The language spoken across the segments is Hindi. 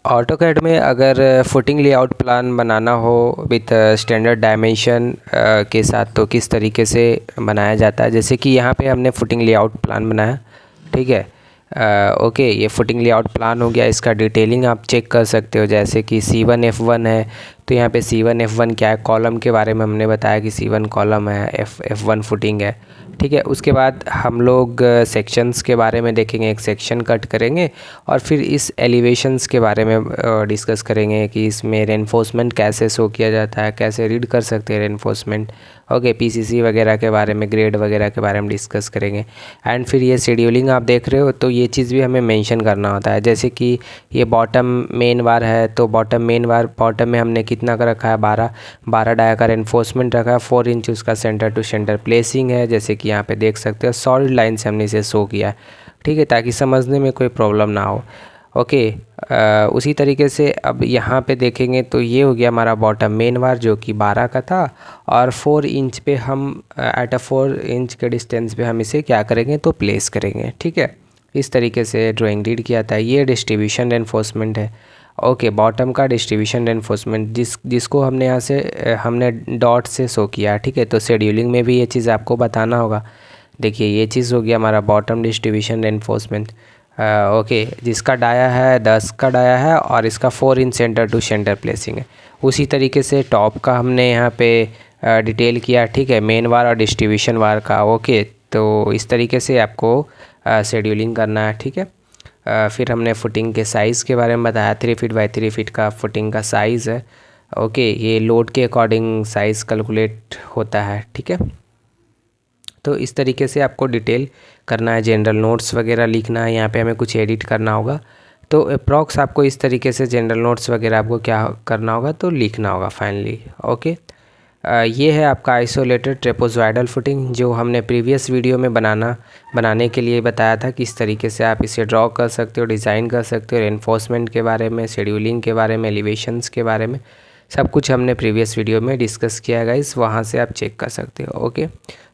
ऑटोकैड में अगर फुटिंग लेआउट प्लान बनाना हो विथ स्टैंडर्ड डायमेंशन के साथ तो किस तरीके से बनाया जाता है। जैसे कि यहाँ पे हमने फुटिंग लेआउट प्लान बनाया, ठीक है। ओके, ये फुटिंग लेआउट प्लान हो गया। इसका डिटेलिंग आप चेक कर सकते हो, जैसे कि C1 F1 है तो यहाँ पे C1 F1 क्या है, कॉलम के बारे में हमने बताया कि C1 कॉलम है, F1 फुटिंग है, ठीक है। उसके बाद हम लोग सेक्शंस के बारे में देखेंगे, एक सेक्शन कट करेंगे और फिर इस एलिवेशंस के बारे में डिस्कस करेंगे कि इसमें रेनफोर्समेंट कैसे शो किया जाता है, कैसे रीड कर सकते हैं रेनफोर्समेंट। ओके, PCC वगैरह के बारे में, ग्रेड वगैरह के बारे में डिस्कस करेंगे। एंड फिर ये शेड्यूलिंग आप देख रहे हो तो ये चीज़ भी हमें मेंशन करना होता है। जैसे कि ये बॉटम मेन वार है तो बॉटम में हमने कितना का रखा है, 12 डाया का रेनफोर्समेंट रखा है, 4 इंच उसका सेंटर टू सेंटर प्लेसिंग है। जैसे कि यहाँ पे देख सकते हो सॉलिड लाइन से हमने इसे शो किया है, ठीक है, ताकि समझने में कोई प्रॉब्लम ना हो। ओके, उसी तरीके से अब यहाँ पे देखेंगे तो ये हो गया हमारा बॉटम मेन वार जो कि 12 का था, और 4 इंच पे हम एट 4 इंच के डिस्टेंस पे हम इसे क्या करेंगे तो प्लेस करेंगे, ठीक है। इस तरीके से ड्राइंग रीड किया था। ये डिस्ट्रीब्यूशन रेनफोर्समेंट है। ओके, बॉटम का डिस्ट्रीब्यूशन रेनफोर्समेंट जिसको हमने यहाँ से हमने डॉट से शो किया, ठीक है। तो शेड्यूलिंग में भी ये चीज़ आपको बताना होगा। देखिए ये चीज़ हो गया हमारा बॉटम डिस्ट्रीब्यूशन रेनफोर्समेंट। ओके, जिसका डाया है 10 का डाया है और इसका 4 inch centre to centre placing है। उसी तरीके से टॉप का हमने यहाँ पे डिटेल किया, ठीक है, मेन वार और डिस्ट्रीब्यूशन वार का। ओके, तो इस तरीके से आपको शेड्यूलिंग करना है, ठीक है। फिर हमने फुटिंग के साइज़ के बारे में बताया, 3 फीट बाई 3 फीट का फुटिंग का साइज़ है। ओके, ये लोड के अकॉर्डिंग साइज़ कैलकुलेट होता है, ठीक है। तो इस तरीके से आपको डिटेल करना है, जनरल नोट्स वगैरह लिखना है, यहाँ पे हमें कुछ एडिट करना होगा। तो अप्रॉक्स आपको इस तरीके से जनरल नोट्स वगैरह आपको क्या करना होगा तो लिखना होगा फाइनली। ओके, ये है आपका आइसोलेटेड ट्रेपेजॉइडल फुटिंग जो हमने प्रीवियस वीडियो में बनाने के लिए बताया था, किस तरीके से आप इसे ड्रॉ कर सकते हो, डिज़ाइन कर सकते हो। रेनफोर्समेंट के बारे में, शेड्यूलिंग के बारे में, एलिवेशंस के बारे में सब कुछ हमने प्रीवियस वीडियो में डिस्कस किया है गाइस, वहाँ से आप चेक कर सकते हो। ओके,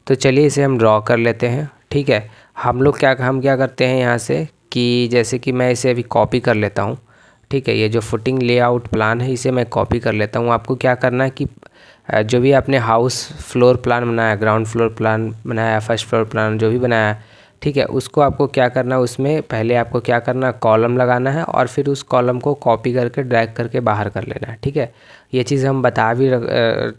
तो चलिए इसे हम ड्रॉ कर लेते हैं, ठीक है। हम क्या करते हैं यहाँ से कि जैसे कि मैं इसे अभी कॉपी कर लेता हूँ, ठीक है। ये जो फुटिंग लेआउट प्लान है इसे मैं कॉपी कर लेता हूँ। आपको क्या करना है कि जो भी आपने हाउस फ्लोर प्लान बनाया, ग्राउंड फ्लोर प्लान बनाया, फर्स्ट फ्लोर प्लान जो भी बनाया, ठीक है, उसको आपको क्या करना है, उसमें पहले आपको क्या करना, कॉलम लगाना है और फिर उस कॉलम को कॉपी करके ड्रैग करके बाहर कर लेना है, ठीक है। ये चीज़ हम बता भी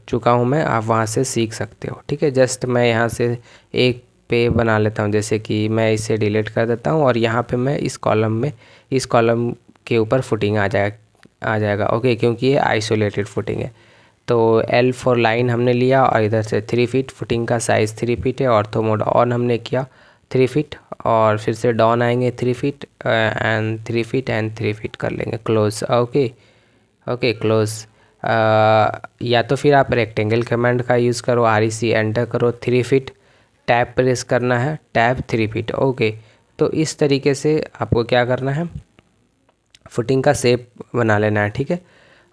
चुका हूँ मैं, आप वहाँ से सीख सकते हो, ठीक है। जस्ट मैं यहाँ से एक पे बना लेता हूँ, जैसे कि मैं इसे डिलीट कर देता हूँ और यहाँ पे मैं इस कॉलम के ऊपर फुटिंग आ जाएगा। ओके, क्योंकि ये आइसोलेटेड फुटिंग है। तो L फॉर लाइन हमने लिया और इधर से 3 फीट, फुटिंग का साइज़ 3 फीट है। ऑर्थो मोड ऑन हमने किया 3 फीट और फिर से डाउन आएंगे 3 feet and 3 feet and 3 feet कर लेंगे क्लोज। Okay close. या तो फिर आप रेक्टेंगल कमांड का यूज़ करो, REC एंटर करो, 3 फीट टैब प्रेस करना है, टैब 3 फीट। ओके, तो इस तरीके से आपको क्या करना है, फुटिंग का शेप बना लेना है, ठीक है।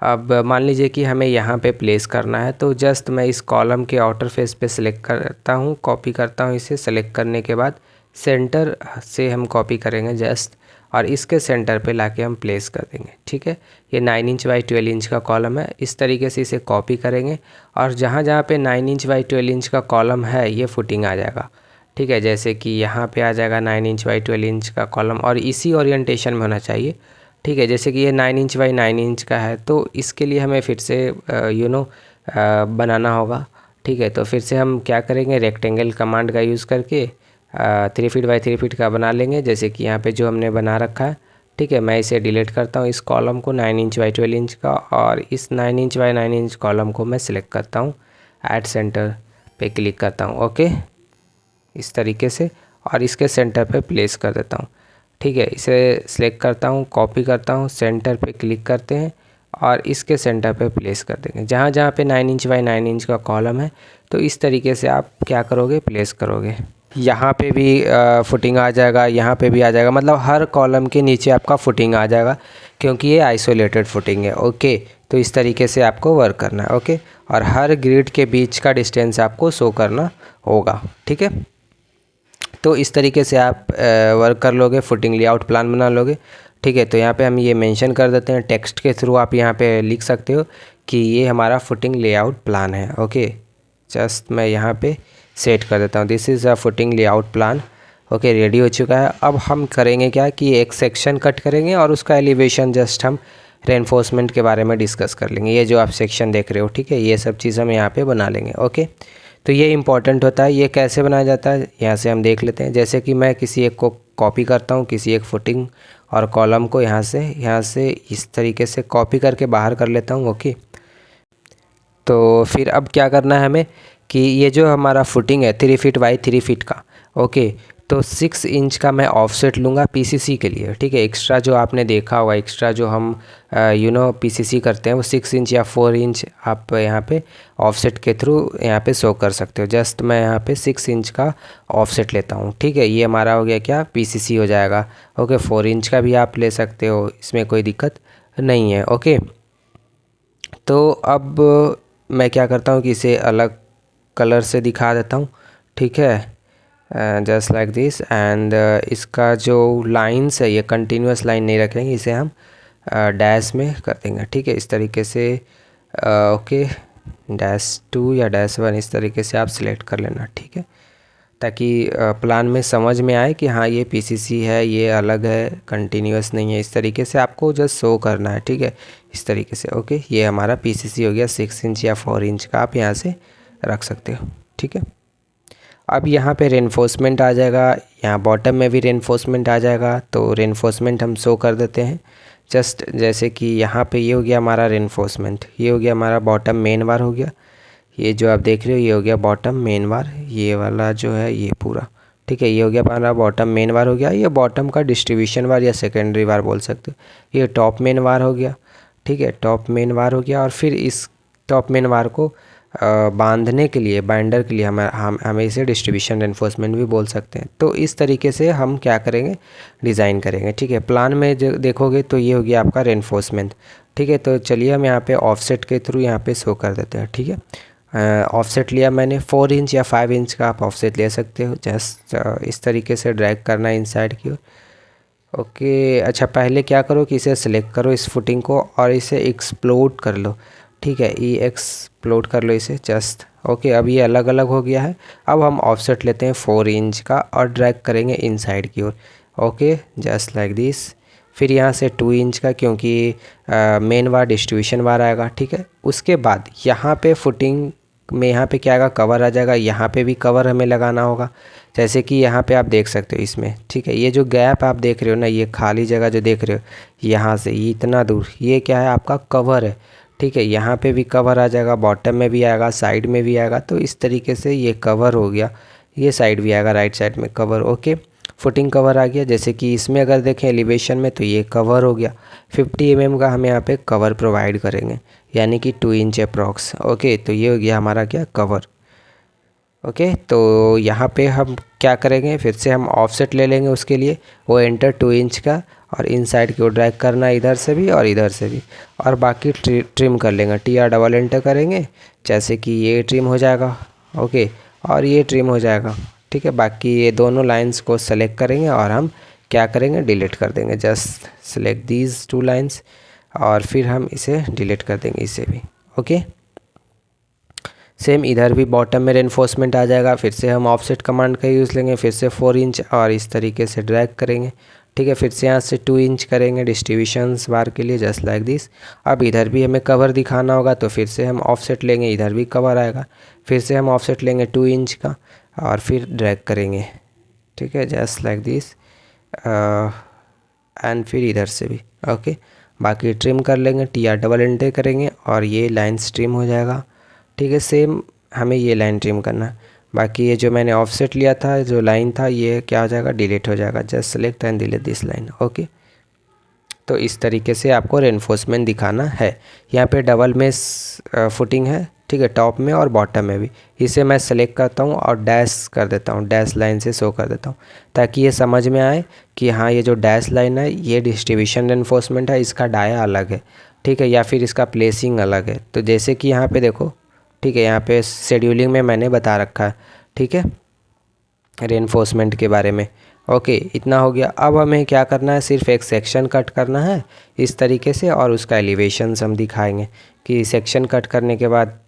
अब मान लीजिए कि हमें यहाँ पे प्लेस करना है, तो जस्ट मैं इस कॉलम के आउटर फेस पे सिलेक्ट करता हूँ, कॉपी करता हूँ इसे। सेलेक्ट करने के बाद सेंटर से हम कॉपी करेंगे जस्ट, और इसके सेंटर पे लाके हम प्लेस कर देंगे, ठीक है। ये 9 इंच बाई 12 इंच का कॉलम है, इस तरीके से इसे कॉपी करेंगे और जहाँ जहाँ पे 9 इंच बाई 12 इंच का कॉलम है ये फुटिंग आ जाएगा, ठीक है। जैसे कि यहाँ पे आ जाएगा 9 इंच बाई 12 इंच का कॉलम और इसी ओरिएंटेशन में होना चाहिए, ठीक है। जैसे कि ये 9 इंच बाई 9 इंच का है तो इसके लिए हमें फिर से बनाना होगा, ठीक है। तो फिर से हम क्या करेंगे, रेक्टेंगल कमांड का यूज़ करके 3 फीट बाई 3 फीट का बना लेंगे, जैसे कि यहाँ पे जो हमने बना रखा है, ठीक है। मैं इसे डिलीट करता हूँ, इस कॉलम को 9 इंच बाई 12 इंच का, और इस 9 इंच बाई 9 इंच कॉलम को मैं सिलेक्ट करता हूँ, ऐड सेंटर पे क्लिक करता हूँ। ओके, इस तरीके से, और इसके सेंटर पे प्लेस कर देता हूँ, ठीक है। इसे सिलेक्ट करता हूँ, कॉपी करता हूँ, सेंटर पे क्लिक करते हैं और इसके सेंटर पे प्लेस कर देंगे जहाँ जहाँ पे 9 इंच बाई 9 इंच का कॉलम है। तो इस तरीके से आप क्या करोगे, प्लेस करोगे। यहाँ पे भी फुटिंग आ जाएगा, यहाँ पे भी आ जाएगा, मतलब हर कॉलम के नीचे आपका फुटिंग आ जाएगा क्योंकि ये आइसोलेटेड फुटिंग है। ओके, तो इस तरीके से आपको वर्क करना है। ओके, और हर ग्रिड के बीच का डिस्टेंस आपको शो करना होगा, ठीक है। तो इस तरीके से आप वर्क कर लोगे, फुटिंग लेआउट प्लान बना लोगे, ठीक है। तो यहाँ पे हम ये मेंशन कर देते हैं, टेक्स्ट के थ्रू आप यहाँ पे लिख सकते हो कि ये हमारा फुटिंग लेआउट प्लान है। ओके, जस्ट मैं यहाँ पे सेट कर देता हूँ, this is a footing layout plan. Okay, ready हो चुका है। अब हम करेंगे क्या कि एक सेक्शन कट करेंगे और उसका एलिवेशन जस्ट हम रेनफोर्समेंट के बारे में डिस्कस कर लेंगे। ये जो आप सेक्शन देख रहे हो, ठीक है, ये सब चीज़ हम यहाँ पे बना लेंगे। ओके, तो ये इंपॉर्टेंट होता है। ये कैसे बनाया जाता है यहाँ से हम देख लेते हैं। जैसे कि मैं किसी एक को कॉपी करता हूँ, किसी एक फुटिंग और कॉलम को यहाँ से इस तरीके से कॉपी करके बाहर कर लेता हूँ। ओके, तो फिर अब क्या करना है हमें कि ये जो हमारा फुटिंग है 3 फीट बाई 3 फीट का, ओके, तो 6 इंच का मैं ऑफसेट लूँगा पीसीसी के लिए। ठीक है, एक्स्ट्रा जो आपने देखा होगा, एक्स्ट्रा जो हम पीसीसी करते हैं वो 6 इंच या 4 इंच आप यहाँ पे ऑफसेट के थ्रू यहाँ पे शो कर सकते हो। जस्ट मैं यहाँ पे 6 इंच का ऑफसेट लेता हूँ। ठीक है, ये हमारा हो गया क्या, पीसीसी हो जाएगा। ओके, 4 इंच का भी आप ले सकते हो, इसमें कोई दिक्कत नहीं है। ओके, तो अब मैं क्या करता हूँ कि इसे अलग कलर से दिखा देता हूँ। ठीक है, जस्ट लाइक दिस। एंड इसका जो लाइन्स है ये कंटिन्यूस लाइन नहीं रखेंगे, इसे हम डैश में कर देंगे। ठीक है, इस तरीके से। ओके, -2 या -1 इस तरीके से आप सिलेक्ट कर लेना। ठीक है, ताकि प्लान में समझ में आए कि हाँ ये पीसीसी है, ये अलग है, कंटिन्यूस नहीं है। इस तरीके से आपको जस्ट शो करना है। ठीक है, इस तरीके से। ओके, ये हमारा पीसीसी हो गया। 6 इंच या 4 इंच का आप यहाँ से रख सकते हो। ठीक है, अब यहाँ पे रेनफोर्समेंट आ जाएगा, यहाँ बॉटम में भी रेनफोर्समेंट आ जाएगा। तो रेनफोर्समेंट हम शो कर देते हैं। जस्ट जैसे कि यहाँ पे ये हो गया हमारा रेनफोर्समेंट, ये हो गया हमारा बॉटम मेन वार हो गया। ये जो आप देख रहे हो ये हो गया बॉटम मेन वार, ये वाला जो है ये पूरा। ठीक है, ये हो गया हमारा बॉटम मेन वार हो गया। ये बॉटम का डिस्ट्रीब्यूशन वार या सेकेंडरी वार बोल सकते हो। ये टॉप मेन वार हो गया। ठीक है, टॉप मेन वार हो गया। और फिर इस टॉप मेन वार को बांधने के लिए, बाइंडर के लिए हमें इसे डिस्ट्रीब्यूशन रेनफोर्समेंट भी बोल सकते हैं। तो इस तरीके से हम क्या करेंगे, डिज़ाइन करेंगे। ठीक है, प्लान में जो देखोगे तो ये हो गया आपका रेनफोर्समेंट। ठीक है, तो चलिए हम यहाँ पे ऑफसेट के थ्रू यहाँ पे शो कर देते हैं। ठीक है, ऑफसेट लिया मैंने 4 इंच या 5 इंच का आप ऑफसेट ले सकते हो। जस्ट इस तरीके से ड्रैग करना है इनसाइड की ओर। ओके, अच्छा पहले क्या करो कि इसे सिलेक्ट करो इस फुटिंग को और इसे एक्सप्लोड कर लो। ठीक है, एक्सप्लोड कर लो इसे जस्ट। ओके, अब ये अलग अलग हो गया है। अब हम ऑफसेट लेते हैं 4 इंच का और ड्रैग करेंगे इनसाइड की ओर। Okay, just like this. फिर यहाँ से 2 इंच का, क्योंकि मेन वार डिस्ट्रीब्यूशन वार आएगा। ठीक है, उसके बाद यहाँ पे फुटिंग में यहाँ पे क्या आएगा, कवर आ जाएगा। यहाँ पे भी कवर हमें लगाना होगा, जैसे कि यहाँ पे आप देख सकते हो इसमें। ठीक है, ये जो गैप आप देख रहे हो ना, ये खाली जगह जो देख रहे हो यहाँ से ये इतना दूर, ये क्या है, आपका कवर है। ठीक है, यहाँ पे भी कवर आ जाएगा, बॉटम में भी आएगा, साइड में भी आएगा। तो इस तरीके से ये कवर हो गया। ये साइड भी आएगा, राइट साइड में कवर। ओके, फुटिंग कवर आ गया। जैसे कि इसमें अगर देखें एलिवेशन में तो ये कवर हो गया। 50 mm का हम यहाँ पे कवर प्रोवाइड करेंगे, यानी कि 2 इंच अप्रॉक्स। ओके, तो ये हो गया हमारा क्या, कवर। ओके, तो यहाँ पे हम क्या करेंगे, फिर से हम ऑफसेट ले लेंगे उसके लिए। वो एंटर 2 इंच का और इनसाइड की ओर ड्रैग करना, इधर से भी और इधर से भी। और बाकी ट्रिम कर लेंगे, TR डबल एंटर करेंगे, जैसे कि ये ट्रिम हो जाएगा। ओके, और ये ट्रिम हो जाएगा। ठीक है, बाकी ये दोनों लाइंस को सेलेक्ट करेंगे और हम क्या करेंगे, डिलीट कर देंगे। जस्ट सेलेक्ट दीज 2 लाइंस और फिर हम इसे डिलीट कर देंगे, इसे भी। ओके, सेम इधर भी बॉटम में रेनफोर्समेंट आ जाएगा। फिर से हम ऑफसेट कमांड का यूज़ लेंगे, फिर से 4 इंच और इस तरीके से ड्रैग करेंगे। ठीक है, फिर से यहाँ से 2 इंच करेंगे डिस्ट्रीब्यूशंस बार के लिए, जस्ट लाइक दिस। अब इधर भी हमें कवर दिखाना होगा, तो फिर से हम ऑफसेट लेंगे, इधर भी कवर आएगा। फिर से हम ऑफसेट लेंगे 2 इंच का और फिर ड्रैग करेंगे। ठीक है, जस्ट लाइक दिस। एंड फिर इधर से भी। ओके, बाकी ट्रिम कर लेंगे, TR डबल एंटर करेंगे और ये लाइन ट्रिम हो जाएगा। ठीक है, सेम हमें ये लाइन ट्रिम करना है। बाकी ये जो मैंने ऑफसेट लिया था, जो लाइन था, ये क्या हो जाएगा, डिलीट हो जाएगा। Just select and delete this line. Okay, तो इस तरीके से आपको रेनफोर्समेंट दिखाना है। यहाँ पे डबल में फुटिंग है। ठीक है, टॉप में और बॉटम में भी। इसे मैं सेलेक्ट करता हूँ और डैश कर देता हूँ, डैश लाइन से शो कर देता हूँ, ताकि ये समझ में आए कि हाँ ये जो डैश लाइन है ये डिस्ट्रीब्यूशन रेनफोर्समेंट है, इसका डाया अलग है। ठीक है, या फिर इसका प्लेसिंग अलग है। तो जैसे कि यहाँ पे देखो, ठीक है, यहाँ पे शेड्यूलिंग में मैंने बता रखा है। ठीक है, रेनफोर्समेंट के बारे में। ओके, इतना हो गया। अब हमें क्या करना है, सिर्फ एक सेक्शन कट करना है इस तरीके से, और उसका एलिवेशंस हम दिखाएंगे कि सेक्शन कट करने के बाद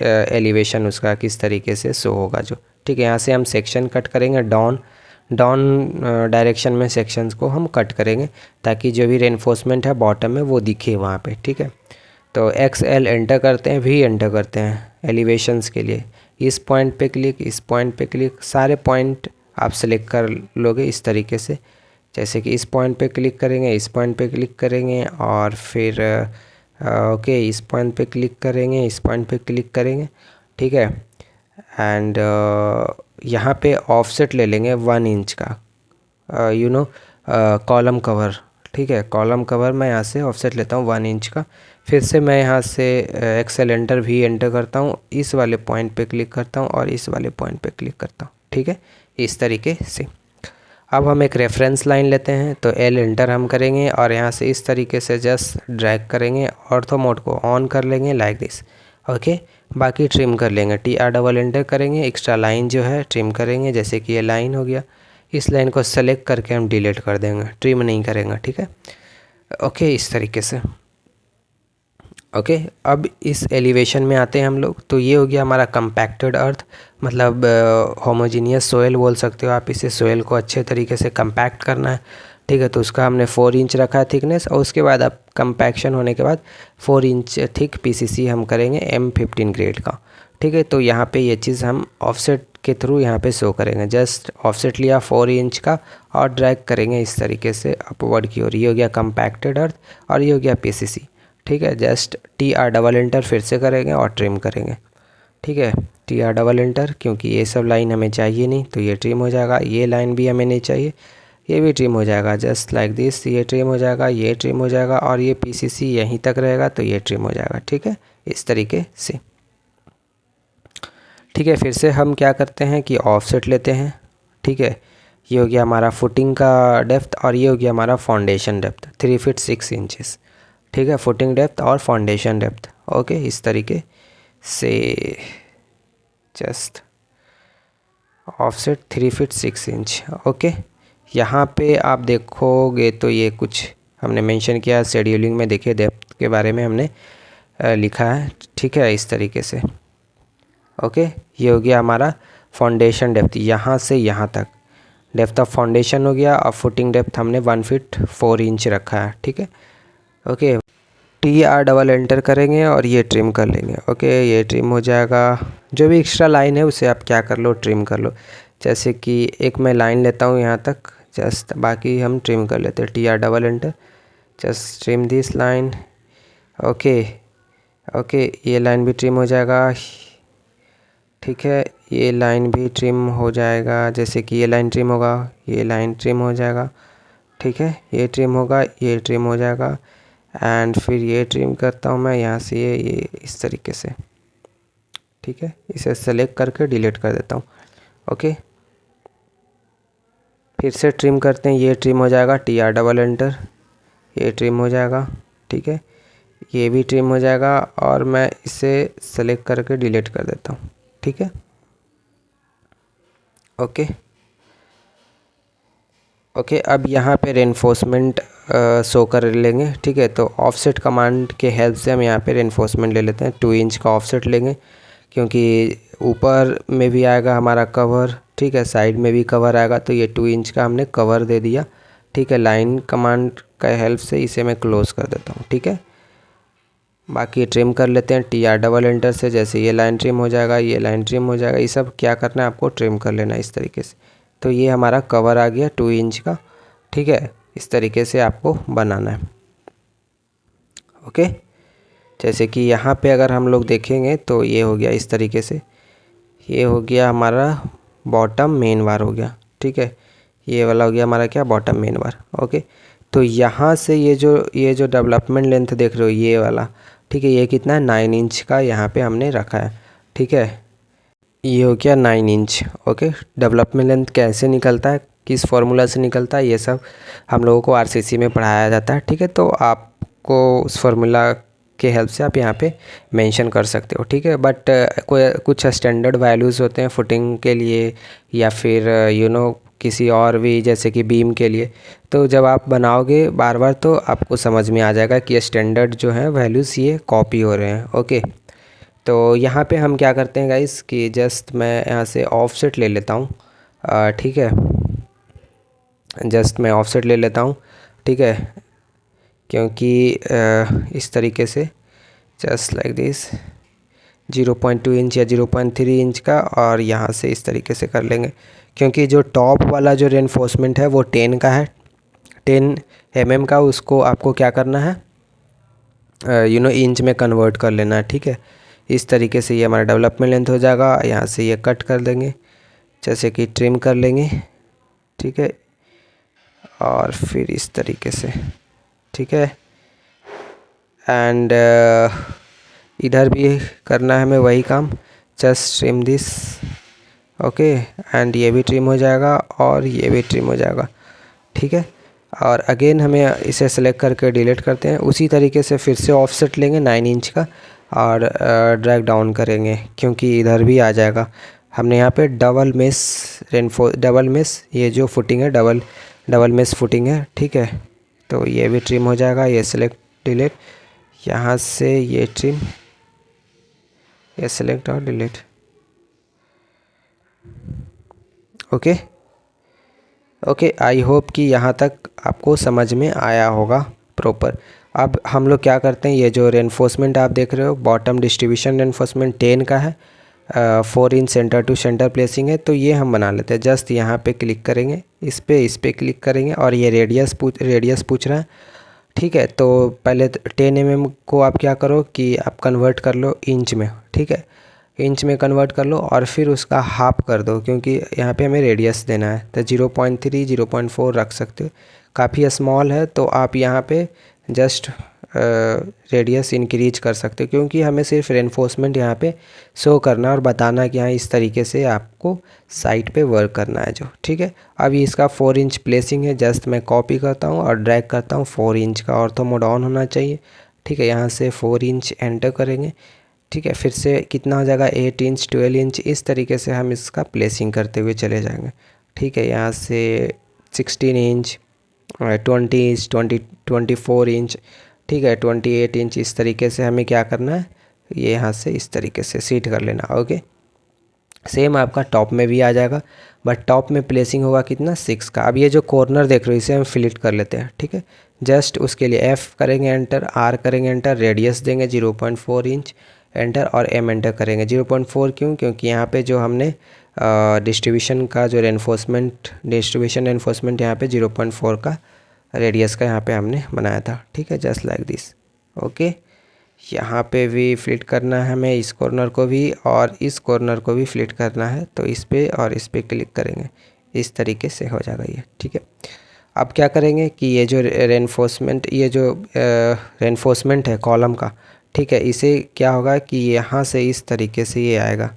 एलिवेशन उसका किस तरीके से शो होगा जो। ठीक है, यहाँ से हम सेक्शन कट करेंगे, डाउन डायरेक्शन में सेक्शंस को हम कट करेंगे ताकि जो भी रेनफोर्समेंट है बॉटम में वो दिखे वहाँ पे। ठीक है, तो XL एंटर करते हैं, V एंटर करते हैं एलिवेशंस के लिए। इस पॉइंट पे क्लिक, इस पॉइंट पे क्लिक, सारे पॉइंट आप सेलेक्ट कर लोगे इस तरीके से। जैसे कि इस पॉइंट पे क्लिक करेंगे, इस पॉइंट पे क्लिक करेंगे, और फिर ओके इस पॉइंट पे क्लिक करेंगे, इस पॉइंट पे क्लिक करेंगे। ठीक है, एंड यहाँ पे ऑफसेट ले लेंगे 1 इंच का, कॉलम कवर। ठीक है, कॉलम कवर मैं यहाँ से ऑफसेट लेता हूँ 1 इंच का। फिर से मैं यहाँ से XL एंटर, V एंटर करता हूँ, इस वाले पॉइंट पे क्लिक करता हूँ और इस वाले पॉइंट पे क्लिक करता हूँ। ठीक है, इस तरीके से। अब हम एक रेफरेंस लाइन लेते हैं, तो L एंटर हम करेंगे और यहाँ से इस तरीके से जस्ट ड्रैग करेंगे, ऑर्थो मोड को ऑन कर लेंगे लाइक दिस। ओके, बाकी ट्रिम कर लेंगे, TR डबल एंटर करेंगे, एक्स्ट्रा लाइन जो है ट्रिम करेंगे, जैसे कि ये लाइन हो गया। इस लाइन को सेलेक्ट करके हम डिलीट कर देंगे, ट्रिम नहीं करेंगे। ठीक है, ओके इस तरीके से। ओके, अब इस एलिवेशन में आते हैं हम लोग। तो ये हो गया हमारा कंपैक्टेड अर्थ, मतलब होमोजीनियस सोयल बोल सकते हो आप इसे। सोयल को अच्छे तरीके से कंपैक्ट करना है। ठीक है, तो उसका हमने 4 इंच रखा है थिकनेस, और उसके बाद अब कंपैक्शन होने के बाद 4 इंच थिक PCC हम करेंगे M15 ग्रेड का। ठीक है, तो यहाँ पे ये चीज़ हम ऑफसेट के थ्रू यहाँ पे शो करेंगे। जस्ट ऑफसेट लिया 4 इंच का और ड्रैग करेंगे इस तरीके से अपवर्ड की ओर। ये हो गया कंपैक्टेड अर्थ और ये हो गया PCC। ठीक है, जस्ट TR डबल एंटर फिर से करेंगे और ट्रिम करेंगे। ठीक है, TR डबल एंटर, क्योंकि ये सब लाइन हमें चाहिए नहीं तो ये ट्रिम हो जाएगा। ये लाइन भी हमें नहीं चाहिए, ये भी ट्रिम हो जाएगा, जस्ट लाइक दिस। ये ट्रिम हो जाएगा, ये ट्रिम हो जाएगा, और ये PCC यहीं तक रहेगा तो ये ट्रिम हो जाएगा। ठीक है, इस तरीके से। ठीक है, फिर से हम क्या करते हैं कि ऑफसेट लेते हैं। ठीक है, ये हो गया हमारा फुटिंग का डेप्थ और ये हो गया हमारा फाउंडेशन डेप्थ 3 फीट 6 इंचेस। ठीक है, फुटिंग डेप्थ और फाउंडेशन डेप्थ। ओके, इस तरीके से just offset 3 feet 6 inch. Okay, यहाँ पे आप देखोगे तो ये कुछ हमने मेंशन किया शेड्यूलिंग में, देखिए डेप्थ के बारे में हमने लिखा है। ठीक है, इस तरीके से। ओके, ये हो गया हमारा फाउंडेशन डेप्थ, यहाँ से यहाँ तक डेप्थ ऑफ फाउंडेशन हो गया, और फुटिंग डेप्थ हमने 1 फीट 4 इंच रखा है। ठीक है, ओके, TR डबल एंटर करेंगे और ये ट्रिम कर लेंगे। ओके, ये ट्रिम हो जाएगा। जो भी एक्स्ट्रा लाइन है उसे आप क्या कर लो, ट्रिम कर लो। जैसे कि एक मैं लाइन लेता हूँ यहाँ तक, जस्ट बाकी हम ट्रिम कर लेते हैं। TR double enter, just trim this line. Okay okay, ये लाइन भी ट्रिम हो जाएगा। ठीक है, ये लाइन भी ट्रिम हो जाएगा, जैसे कि ये लाइन ट्रिम होगा, ये लाइन ट्रिम हो जाएगा। ठीक है, ये ट्रिम होगा, ये ट्रिम हो जाएगा, एंड फिर ये ट्रिम करता हूँ मैं यहाँ से, ये इस तरीके से। ठीक है, इसे सेलेक्ट करके डिलीट कर देता हूँ। ओके, फिर से ट्रिम करते हैं, ये ट्रिम हो जाएगा, TR डबल एंटर, ये ट्रिम हो जाएगा। ठीक है, ये भी ट्रिम हो जाएगा, और मैं इसे सेलेक्ट करके डिलीट कर देता हूँ। ठीक है, ओके ओके, अब यहाँ पे रेनफोर्समेंट शो कर लेंगे। ठीक है, तो ऑफसेट कमांड के हेल्प से हम यहाँ पे रेनफोर्समेंट ले लेते हैं। 2 इंच का ऑफसेट लेंगे, क्योंकि ऊपर में भी आएगा हमारा कवर। ठीक है, साइड में भी कवर आएगा, तो ये 2 इंच का हमने कवर दे दिया। ठीक है, लाइन कमांड का हेल्प से इसे मैं क्लोज कर देता हूँ। ठीक है, बाकी ट्रिम कर लेते हैं TR डबल एंटर से। जैसे ये लाइन ट्रिम हो जाएगा, ये लाइन ट्रिम हो जाएगा, ये सब क्या करना है आपको, ट्रिम कर लेना इस तरीके से। तो ये हमारा कवर आ गया 2 इंच का। ठीक है, इस तरीके से आपको बनाना है। ओके, जैसे कि यहाँ पे अगर हम लोग देखेंगे तो ये हो गया इस तरीके से। ये हो गया हमारा बॉटम मेन बार हो गया। ठीक है, ये वाला हो गया हमारा क्या, बॉटम मेन बार। ओके, तो यहाँ से ये जो डेवलपमेंट लेंथ देख रहे हो ये वाला, ठीक है, ये कितना है, 9 इंच का यहाँ पे हमने रखा है। ठीक है, ये हो गया 9 इंच। ओके, डेवलपमेंट लेंथ कैसे निकलता है, किस फार्मूला से निकलता है, ये सब हम लोगों को RCC में पढ़ाया जाता है। ठीक है, तो आपको उस फार्मूला के हेल्प से आप यहाँ पे मेंशन कर सकते हो। ठीक है, बट कोई कुछ स्टैंडर्ड वैल्यूज़ होते हैं फुटिंग के लिए, या फिर किसी और भी जैसे कि बीम के लिए। तो जब आप बनाओगे बार बार तो आपको समझ में आ जाएगा कि स्टैंडर्ड जो है वैल्यूज़ ये कॉपी हो रहे हैं। ओके, तो यहाँ पे हम क्या करते हैं गाइस कि जस्ट मैं यहाँ से ऑफसेट ले लेता हूँ। ठीक है, जस्ट मैं ऑफसेट ले लेता हूँ। ठीक है, क्योंकि इस तरीके से जस्ट लाइक दिस 0.2 इंच या 0.3 इंच का, और यहाँ से इस तरीके से कर लेंगे क्योंकि जो टॉप वाला जो रेनफोर्समेंट है वो 10 का है, 10 mm का। उसको आपको क्या करना है, इंच में कन्वर्ट कर लेना है। ठीक है, इस तरीके से ये हमारा डेवलपमेंट लेंथ हो जाएगा। यहाँ से ये कट कर देंगे, जैसे कि ट्रिम कर लेंगे। ठीक है, और फिर इस तरीके से। ठीक है, एंड इधर भी करना है हमें वही काम, just trim this. Okay, and ये भी ट्रिम हो जाएगा और ये भी ट्रिम हो जाएगा। ठीक है, और अगेन हमें इसे सेलेक्ट करके डिलीट करते हैं। उसी तरीके से फिर से ऑफसेट लेंगे 9 इंच का और ड्रैग डाउन करेंगे क्योंकि इधर भी आ जाएगा। हमने यहाँ पे डबल मेस ये जो फुटिंग है डबल मेस फुटिंग है। ठीक है, तो ये भी ट्रिम हो जाएगा। ये सेलेक्ट डिलीट, यहाँ से ये ट्रिम, ये सेलेक्ट और delete. Okay okay, I hope कि यहाँ तक आपको समझ में आया होगा प्रॉपर। अब हम लोग क्या करते हैं, ये जो रेनफोर्समेंट आप देख रहे हो बॉटम डिस्ट्रीब्यूशन रेनफोर्समेंट 10 का है, 4 inch centre to centre placing है। तो ये हम बना लेते हैं। जस्ट यहाँ पे क्लिक करेंगे, इस पे क्लिक करेंगे और ये रेडियस पूछ रहा है। ठीक है, तो पहले 10 mm को आप क्या करो कि आप कन्वर्ट कर लो इंच में। ठीक है, इंच में कन्वर्ट कर लो और फिर उसका हाफ कर दो क्योंकि यहाँ पे हमें रेडियस देना है। तो 0.3 0.4 रख सकते हो। काफ़ी स्मॉल है तो आप यहाँ पे जस्ट रेडियस इंक्रीज कर सकते हो क्योंकि हमें सिर्फ रेनफोर्समेंट यहाँ पे शो करना और बताना कि हाँ इस तरीके से आपको साइट पे वर्क करना है जो। ठीक है, अब इसका 4 इंच प्लेसिंग है। जस्ट मैं कॉपी करता हूँ और ड्रैग करता हूँ 4 इंच का, ऑर्थो मोड ऑन होना चाहिए। ठीक है, यहाँ से 4 इंच एंटर करेंगे। ठीक है, फिर से कितना हो जाएगा 8 इंच 12 इंच, इस तरीके से हम इसका प्लेसिंग करते हुए चले जाएंगे। ठीक है, यहाँ से 16 इंच 20 इंच 24 इंच। ठीक है, 28 इंच, इस तरीके से हमें क्या करना है, ये यहाँ से इस तरीके से सीट कर लेना। ओके, सेम आपका टॉप में भी आ जाएगा, बट टॉप में प्लेसिंग होगा कितना 6 का। अब ये जो कॉर्नर देख रहे हो इसे हम फिलिट कर लेते हैं। ठीक है, जस्ट उसके लिए F करेंगे एंटर, R करेंगे एंटर, रेडियस देंगे 0.4 इंच एंटर और M एंटर करेंगे। 0.4 क्यों, क्योंकि यहाँ पे जो हमने डिस्ट्रीब्यूशन का जो डिस्ट्रीब्यूशन रेनफोर्समेंट यहाँ पे 0.4 का रेडियस का यहाँ पे हमने बनाया था। ठीक है, जस्ट लाइक दिस। ओके, यहाँ पे भी फ्लिट करना है हमें, इस कॉर्नर को भी और इस कॉर्नर को भी फ्लिट करना है। तो इस पे और इस पे क्लिक करेंगे, इस तरीके से हो जाएगा ये। ठीक है, अब क्या करेंगे कि ये जो रेनफोर्समेंट है कॉलम का, ठीक है, इसे क्या होगा कि यहाँ से इस तरीके से ये आएगा।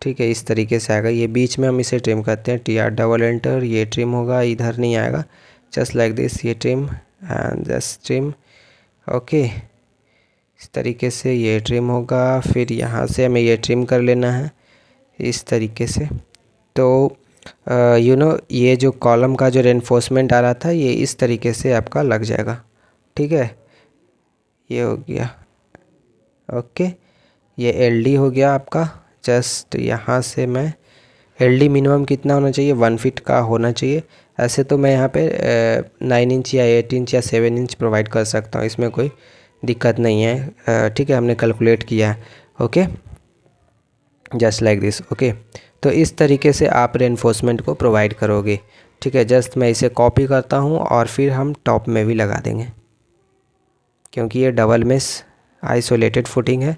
ठीक है, इस तरीके से आएगा। ये बीच में हम इसे ट्रिम करते हैं, TR डबल एंटर, ये ट्रिम होगा, इधर नहीं आएगा। जस्ट लाइक दिस, ये trim and just trim. Okay, इस तरीके से ये ट्रिम होगा। फिर यहाँ से हमें ये ट्रिम कर लेना है इस तरीके से। तो ये जो कॉलम का जो रेनफोर्समेंट आ रहा था ये इस तरीके से आपका लग जाएगा। ठीक है, ये हो गया। ओके, ये LD हो गया आपका। जस्ट यहाँ से मैं LD मिनिमम कितना होना चाहिए, 1 फीट का होना चाहिए। ऐसे तो मैं यहाँ पे 9 इंच या 8 इंच या 7 इंच प्रोवाइड कर सकता हूँ, इसमें कोई दिक्कत नहीं है। ठीक है, हमने कैलकुलेट किया है। Okay, just like this. Okay, तो इस तरीके से आप रेनफोर्समेंट को प्रोवाइड करोगे। ठीक है, जस्ट मैं इसे कॉपी करता हूँ और फिर हम टॉप में भी लगा देंगे क्योंकि ये डबल मेस आइसोलेटेड फुटिंग है।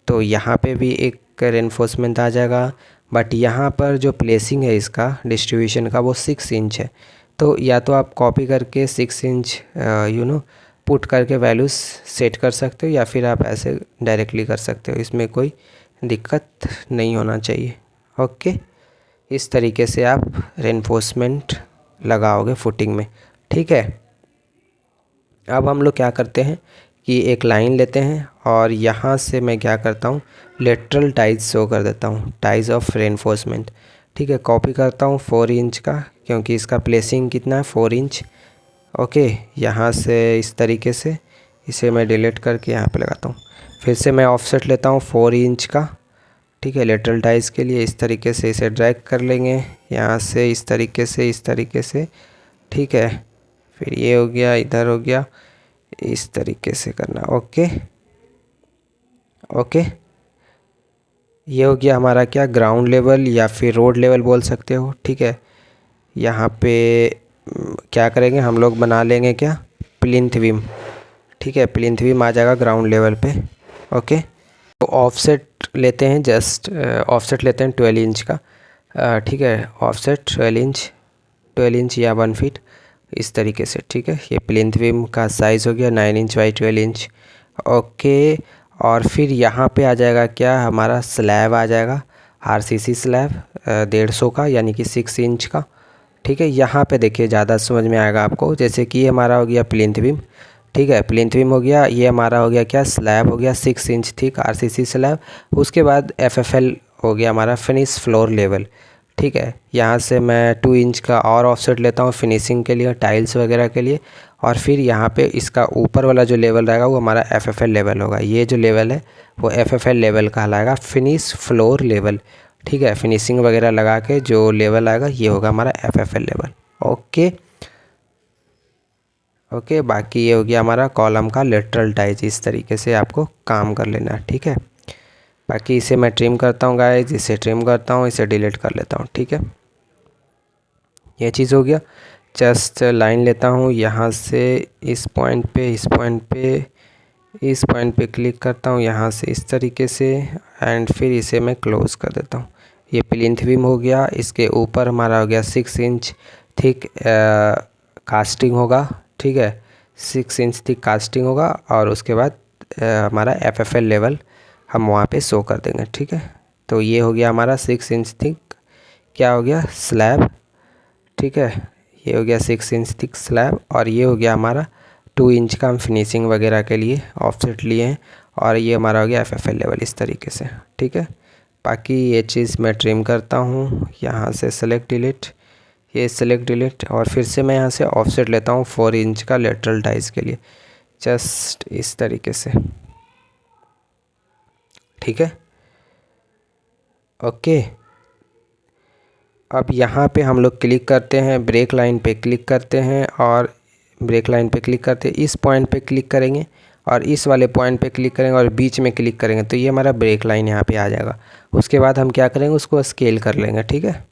तो यहाँ पे भी एक रेनफोर्समेंट आ जाएगा, बट यहाँ पर जो प्लेसिंग है इसका डिस्ट्रीब्यूशन का वो 6 इंच है। तो या तो आप कॉपी करके 6 इंच पुट करके वैल्यूज़ सेट कर सकते हो या फिर आप ऐसे डायरेक्टली कर सकते हो, इसमें कोई दिक्कत नहीं होना चाहिए। ओके, इस तरीके से आप रेनफोर्समेंट लगाओगे फुटिंग में। ठीक है, अब हम लोग क्या करते हैं कि एक लाइन लेते हैं और यहाँ से मैं क्या करता हूँ, लेटरल टाइज शो कर देता हूँ, टाइज ऑफ रेनफोर्समेंट। ठीक है, कॉपी करता हूँ 4 इंच का, क्योंकि इसका प्लेसिंग कितना है 4 इंच। ओके, यहाँ से इस तरीके से इसे मैं डिलीट करके यहाँ पे लगाता हूँ। फिर से मैं ऑफसेट लेता हूँ 4 इंच का, ठीक है, लेटरल टाइज के लिए। इस तरीके से इसे ड्रैग कर लेंगे यहाँ से इस तरीके से, ठीक है। फिर ये हो गया, इधर हो गया, इस तरीके से करना। ओके ओके, ये हो गया हमारा क्या, ग्राउंड लेवल या फिर रोड लेवल बोल सकते हो, ठीक है। यहाँ पे क्या करेंगे हम लोग, बना लेंगे क्या, प्लिंथ बीम, ठीक है। प्लिंथ बीम आ जाएगा ग्राउंड लेवल पे। ओके, तो ऑफसेट लेते हैं, जस्ट ऑफसेट लेते हैं 12 इंच का, ठीक है। ऑफसेट 12 इंच या 1 फीट इस तरीके से, ठीक है। ये प्लिंथ बीम का साइज़ हो गया 9 इंच बाई 12 इंच। ओके, और फिर यहाँ पे आ जाएगा क्या, हमारा स्लैब आ जाएगा, आरसीसी स्लैब 150 का, यानी कि 6 इंच का, ठीक है। यहाँ पे देखिए ज़्यादा समझ में आएगा आपको। जैसे कि ये हमारा हो गया प्लिंथ बीम, ठीक है, प्लिंथ बीम हो गया। ये हमारा हो गया क्या, स्लैब हो गया 6 इंच थिक आरसीसी स्लैब। उसके बाद एफएफएल हो गया हमारा फिनिश फ्लोर लेवल, ठीक है। यहाँ से मैं 2 इंच का और ऑफसेट लेता हूँ फिनिशिंग के लिए, टाइल्स वगैरह के लिए। और फिर यहाँ पे इसका ऊपर वाला जो लेवल रहेगा वो हमारा एफएफएल लेवल होगा। ये जो लेवल है वो एफएफएल लेवल कहलाएगा, फिनिश फ्लोर लेवल, ठीक है। फिनिशिंग वगैरह लगा के जो लेवल आएगा ये होगा हमारा एफएफएल लेवल। ओके ओके, बाकी ये हो गया हमारा कॉलम का लेटरल टाइज। इस तरीके से आपको काम कर लेना है, ठीक है। बाकी इसे मैं ट्रिम करता हूँ गाइस, इसे ट्रिम करता हूँ, इसे डिलीट कर लेता हूँ, ठीक है। ये चीज़ हो गया। जस्ट लाइन लेता हूँ यहाँ से इस पॉइंट पे क्लिक करता हूँ यहाँ से इस तरीके से, एंड फिर इसे मैं क्लोज़ कर देता हूँ। ये प्लिंथ बीम हो गया, इसके ऊपर हमारा हो गया 6 इंच थिक कास्टिंग होगा, ठीक है। 6 इंच थिक कास्टिंग होगा, और उसके बाद हमारा एफएफएल लेवल हम वहाँ पे शो कर देंगे, ठीक है। तो ये हो गया हमारा 6 इंच थिक, क्या हो गया, स्लैब, ठीक है। ये हो गया 6 इंच थिक स्लैब, और ये हो गया हमारा 2 इंच का हम फिनिशिंग वगैरह के लिए ऑफसेट लिए हैं, और ये हमारा हो गया एफएफएल लेवल इस तरीके से, ठीक है। बाकी ये चीज़ मैं ट्रिम करता हूँ यहाँ से, सेलेक्ट डिलीट, ये सेलेक्ट डिलीट, और फिर से मैं यहाँ से ऑफसेट लेता हूँ 4 इंच का लेटरल टाइज के लिए, जस्ट इस तरीके से, ठीक है। ओके, अब यहाँ पे हम लोग क्लिक करते हैं, ब्रेक लाइन पे क्लिक करते हैं, और ब्रेक लाइन पे क्लिक करते हैं, इस पॉइंट पे क्लिक करेंगे और इस वाले पॉइंट पे क्लिक करेंगे और बीच में क्लिक करेंगे, तो ये हमारा ब्रेक लाइन यहाँ पे आ जाएगा। उसके बाद हम क्या करेंगे, उसको स्केल कर लेंगे, ठीक है।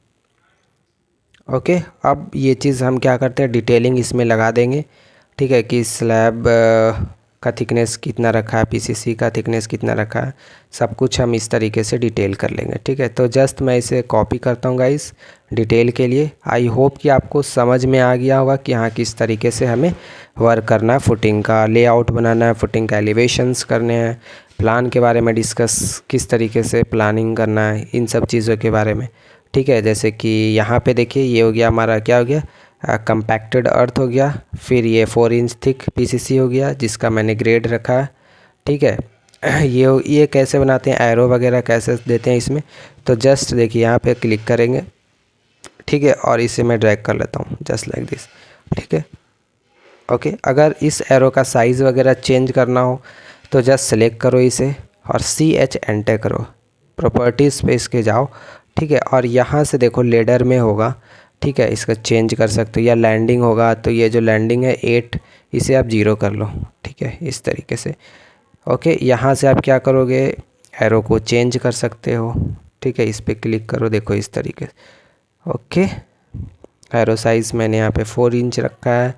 ओके, अब ये चीज़ हम क्या करते हैं, डिटेलिंग इसमें लगा देंगे, ठीक है, कि स्लैब का थिकनेस कितना रखा है, पीसीसी का थिकनेस कितना रखा है, सब कुछ हम इस तरीके से डिटेल कर लेंगे, ठीक है। तो जस्ट मैं इसे कॉपी करता हूँ गाइस डिटेल के लिए। आई होप कि आपको समझ में आ गया होगा कि हाँ किस तरीके से हमें वर्क करना है, फुटिंग का लेआउट बनाना है, फुटिंग का एलिवेशंस करने हैं, प्लान के बारे में डिस्कस किस तरीके से प्लानिंग करना है, इन सब चीज़ों के बारे में, ठीक है। जैसे कि यहाँ पे देखिए ये हो गया हमारा, क्या हो गया, कंपैक्टेड अर्थ हो गया। फिर ये 4 इंच थिक पीसीसी हो गया जिसका मैंने ग्रेड रखा है, ठीक है। ये कैसे बनाते हैं, एरो वगैरह कैसे देते हैं इसमें, तो जस्ट देखिए यहाँ पे क्लिक करेंगे, ठीक है, और इसे मैं ड्रैग कर लेता हूँ जस्ट लाइक दिस, ठीक है। ओके, अगर इस एरो का साइज़ वगैरह चेंज करना हो तो जस्ट सेलेक्ट करो इसे और CH एंटर करो, प्रॉपर्टीज़ पे इसके जाओ, ठीक है। और यहाँ से देखो लेडर में होगा, ठीक है, इसका चेंज कर सकते हो, या लैंडिंग होगा तो ये जो लैंडिंग है 8, इसे आप 0 कर लो, ठीक है, इस तरीके से। ओके, यहाँ से आप क्या करोगे, एरो को चेंज कर सकते हो, ठीक है, इस पर क्लिक करो, देखो इस तरीके से। ओके, एरो साइज़ मैंने यहाँ पे 4 इंच रखा है,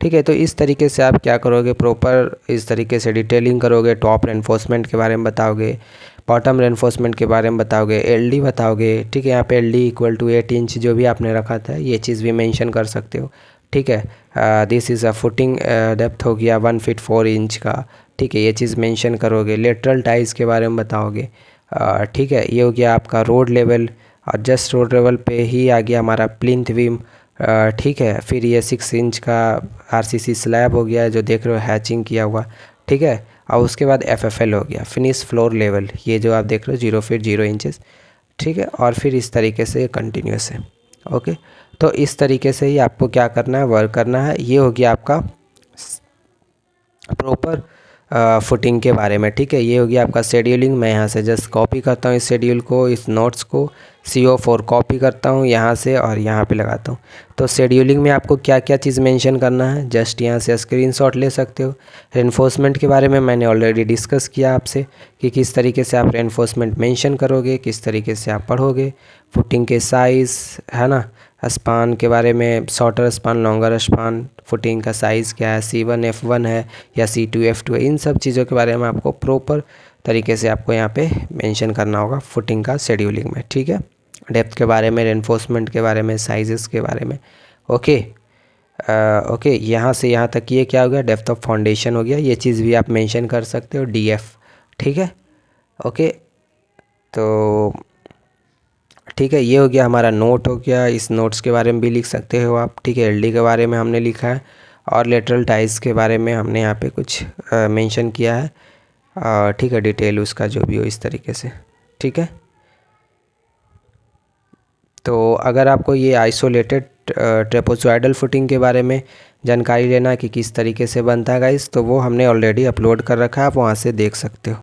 ठीक है। तो इस तरीके से आप क्या करोगे, प्रॉपर इस तरीके से डिटेलिंग करोगे, टॉप रेनफोर्समेंट के बारे में बताओगे, बॉटम रेनफोर्समेंट के बारे में बताओगे, LD बताओगे, ठीक है। यहाँ पे LD इक्वल टू 8 इंच जो भी आपने रखा था ये चीज़ भी मेंशन कर सकते हो, ठीक है। This is a footing depth हो गया 1 फीट 4 इंच का, ठीक है, ये चीज़ मेंशन करोगे। लेटरल टाइज के बारे में बताओगे, ठीक है। ये हो गया आपका रोड लेवल, और जस्ट रोड लेवल पे ही आ गया हमारा प्लिंथ बीम, ठीक है। फिर ये 6 इंच का RCC स्लैब हो गया जो देख रहे हो हैचिंग किया हुआ, ठीक है। और उसके बाद FFL हो गया फिनिश फ्लोर लेवल, ये जो आप देख रहे हो 0 फीट 0 इंचेस, ठीक है। और फिर इस तरीके से कंटिन्यूस है। ओके, तो इस तरीके से ही आपको क्या करना है, वर्क करना है। ये हो गया आपका प्रॉपर फुटिंग के बारे में, ठीक है। ये होगी आपका शेड्यूलिंग। मैं यहाँ से जस्ट कॉपी करता हूँ इस शेड्यूल को, इस नोट्स को, CO4 कॉपी करता हूँ यहाँ से और यहाँ पे लगाता हूँ। तो शेड्यूलिंग में आपको क्या क्या चीज़ मेंशन करना है, जस्ट यहाँ से स्क्रीनशॉट ले सकते हो। रेनफोर्समेंट के बारे में मैंने ऑलरेडी डिस्कस किया आपसे कि किस तरीके से आप रेनफोर्समेंट मेंशन करोगे, किस तरीके से आप पढ़ोगे। फुटिंग के साइज़ है ना, स्पान के बारे में, shorter span, longer span, footing का साइज़ क्या है, C1 F1 है या C2 F2 है, इन सब चीज़ों के बारे में आपको प्रॉपर तरीके से आपको यहाँ पे मेंशन करना होगा फुटिंग का शेड्यूलिंग में, ठीक है। डेप्थ के बारे में, रेनफोर्समेंट के बारे में, साइजेस के बारे में। ओके ओके, यहाँ से यहाँ तक ये क्या हो गया, डेप्थ ऑफ फाउंडेशन हो गया। ये चीज़ भी आप मेंशन कर सकते हो, DF, ठीक है। ओके, तो ठीक है, ये हो गया हमारा नोट हो गया। इस नोट्स के बारे में भी लिख सकते हो आप, ठीक है। LD के बारे में हमने लिखा है और लेटरल टाइज के बारे में हमने यहाँ पे कुछ मेंशन किया है, ठीक है। डिटेल उसका जो भी हो इस तरीके से, ठीक है। तो अगर आपको ये आइसोलेटेड ट्रेपेजॉइडल फुटिंग के बारे में जानकारी लेना है कि किस तरीके से बनता है गाइस, तो वो हमने ऑलरेडी अपलोड कर रखा है, आप वहाँ से देख सकते हो।